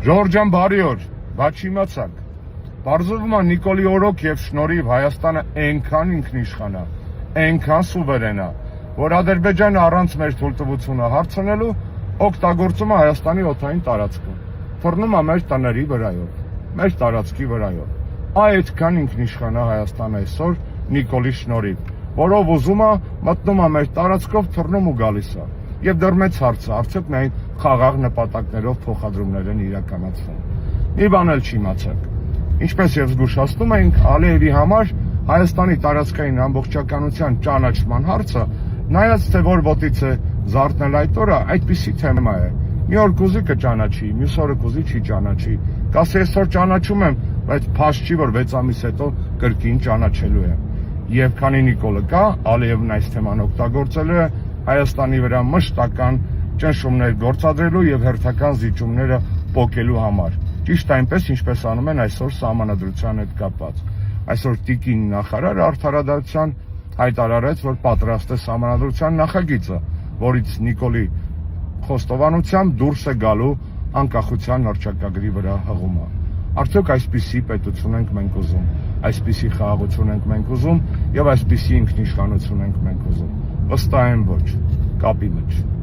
Ժողովուրդ ջան, բարի օր, բայց իմացաք, բարձրվում է Նիկոլի օրոք եւ շնորհիվ Հայաստանը այնքան ինքնիշխան է, այնքան սուվերեն է, որ Ադրբեջանը առանց մեր թույլտվությունը հարցնելու օգտագործում է Հայաստանի օդային տարածքը, թռնում է մեր տների վրայով, մեր տարածքի վրայով։ Այդքան ինքնիշխան է Հայաստանը այսօր Նիկոլի շնորհիվ, որով ուզում է մտնում է մեր տարածքով, թռնում ու գալիս է։ Եվ դեռ մեծ հարց է, արդյոք միայն խաղաղ նպատակներով փոխադրումներ են իրականացվում։ Մի բան էլ չիմացաք։ Ինչպես եւ զգուշացնում ենք, Ալիևի համար Հայաստանի տարածքային ամբողջականության ճանաչման հարցը, նայած թե որ ոտից է զարթնել այդ օրը, այդպիսի թեմա է։ Մի օր կուզի կճանաչի, մյուս օրը կուզի չի ճանաչի։ Կասի այսօր ճանաչում եմ, բայց փաստ չի, որ 6 ամիս հետո կրկին ճանաչելու եմ։ Եվ քանի Նիկոլը կա, Ալիևն այս թեման օգտագործելու է Հայաստանի վրա մշտական ճնշումներ գործադրելու եւ հերթական զիջումները պոկելու համար։ Ճիշտ այնպես, ինչպես անում են այսօր սահմանադրության հետ կապված։ Այսօր տիկին նախարարը արդարադատության հայտարարեց, որ պատրաստ է սահմանադրության նախագիծը, որից Նիկոլի խոստովանությամբ դուրս է գալու անկախության հռչակագրի վրա հղումը։ Արդյոք այսպիսի պետություն ենք մենք ուզում, այսպիսի խաղաղություն ենք մենք ուզում եւ այսպիսի ինքնիշխանություն ենք մենք ուզում։ Վստահ եմ ոչ, կապի մեջ։